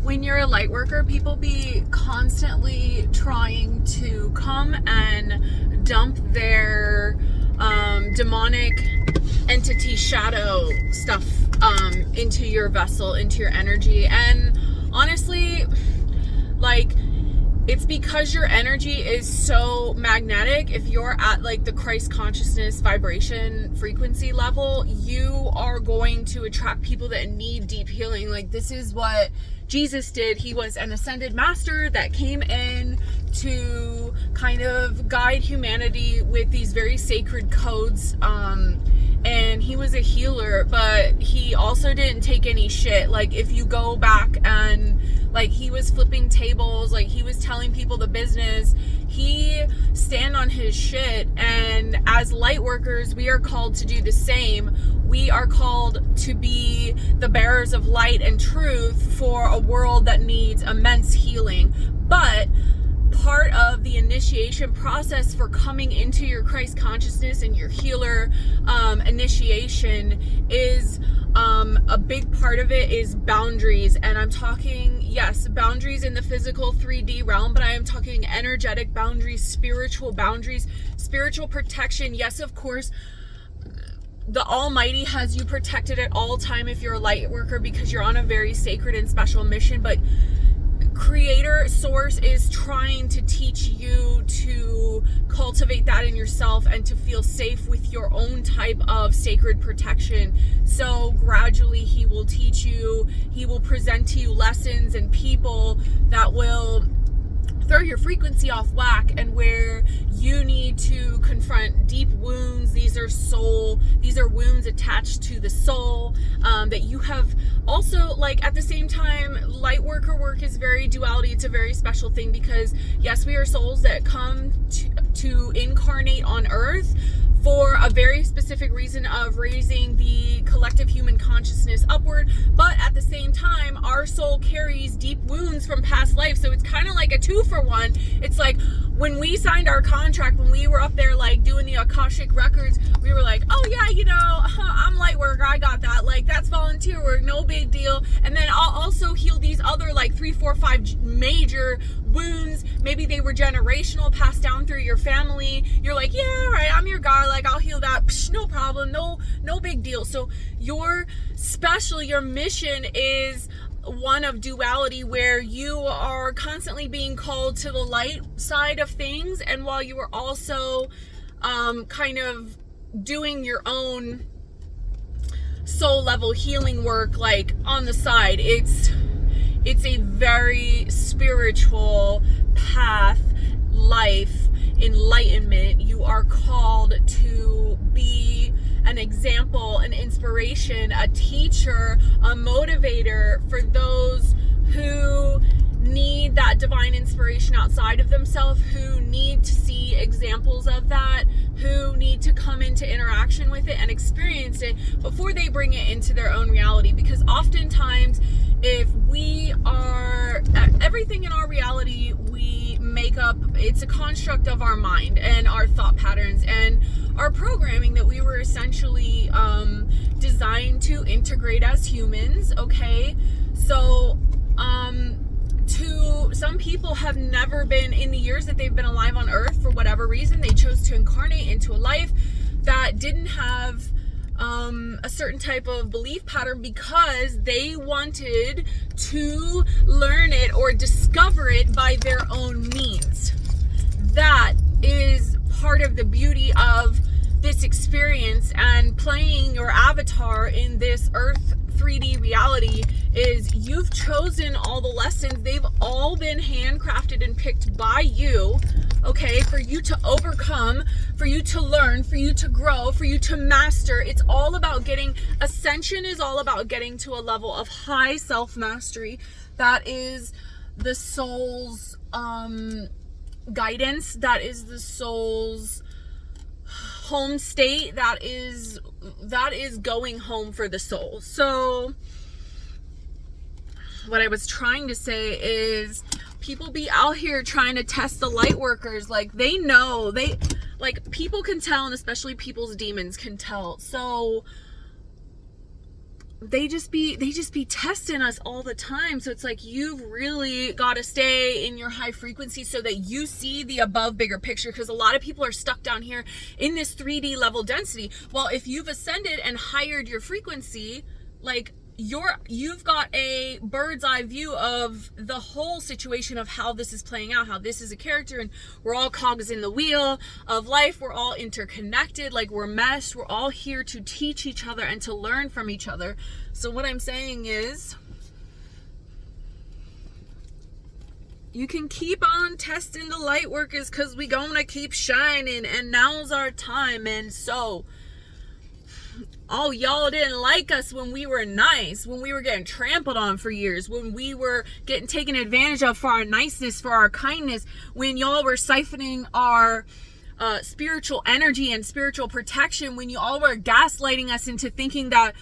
when you're a light worker, people be constantly trying to come and dump their demonic entity shadow stuff into your vessel, into your energy. And honestly, like, it's because your energy is so magnetic. If you're at like the Christ consciousness vibration frequency level, you are going to attract people that need deep healing. Like, this is what Jesus did. He was an ascended master that came in to kind of guide humanity with these very sacred codes. And he was a healer, but he also didn't take any shit. Like, if you go back and like, he was flipping tables, like he was telling people the business, he stand on his shit. And as light workers, we are called to do the same. We are called to be the bearers of light and truth for a world that needs immense healing. But part of the initiation process for coming into your Christ consciousness and your healer initiation is a big part of it is boundaries. And I'm talking, yes, boundaries in the physical 3D realm, but I am talking energetic boundaries, spiritual protection. Yes, of course, the Almighty has you protected at all time if you're a light worker, because you're on a very sacred and special mission. But Creator Source is trying to teach you to cultivate that in yourself and to feel safe with your own type of sacred protection. So gradually he will teach you, he will present to you lessons and people that will throw your frequency off whack, and where you need to confront deep wounds. These are wounds attached to the soul that you have also, like, at the same time, light worker work is very duality. It's a very special thing, because yes, we are souls that come to incarnate on earth for a very specific reason of raising the collective human consciousness upward. But at the same time, our soul carries deep wounds from past life. So it's kind of like a 2-for-1. It's like when we signed our contract, when we were up there like doing the Akashic records, we were like, oh yeah, you know, I'm light worker, I got that. Like, that's volunteer work, no big deal. And then I'll also heal these other like 3, 4, 5 major wounds. Maybe they were generational, passed down through your family. You're like, yeah, right, I'm your guy, like I'll heal that. Psh, no problem, no big deal. So your mission is one of duality, where you are constantly being called to the light side of things, and while you are also kind of doing your own soul level healing work like on the side. It's a very spiritual path, life, enlightenment. You are called to be an example, an inspiration, a teacher, a motivator for those who need that divine inspiration outside of themselves, who need to see examples of that, who need to come into interaction with it and experience it before they bring it into their own reality. Because oftentimes, if we are, everything in our reality we make up, it's a construct of our mind and our thought patterns and our programming that we were essentially designed to integrate as humans. Okay, so some people have never been, in the years that they've been alive on earth, for whatever reason, they chose to incarnate into a life that didn't have a certain type of belief pattern, because they wanted to learn it or discover it by their own means. That is part of the beauty of this experience, and playing your avatar in this earth 3D reality is you've chosen all the lessons. They've all been handcrafted and picked by you, okay, for you to overcome, for you to learn, for you to grow, for you to master. It's all about ascension is all about getting to a level of high self-mastery. That is the soul's guidance. That is the soul's home state. That is going home for the soul. So what I was trying to say is, people be out here trying to test the light workers. Like, they know, like, people can tell, and especially people's demons can tell. So they just be testing us all the time. So it's like, you've really got to stay in your high frequency so that you see the above bigger picture, because a lot of people are stuck down here in this 3D level density. Well, if you've ascended and hired your frequency, like, you've got a bird's eye view of the whole situation of how this is playing out, how this is a character, and we're all cogs in the wheel of life. We're all interconnected, like, we're meshed. We're all here to teach each other and to learn from each other. So what I'm saying is, you can keep on testing the light workers, because we gonna keep shining, and now's our time. And so, oh, y'all didn't like us when we were nice, when we were getting trampled on for years, when we were getting taken advantage of for our niceness, for our kindness, when y'all were siphoning our spiritual energy and spiritual protection, when you all were gaslighting us into thinking that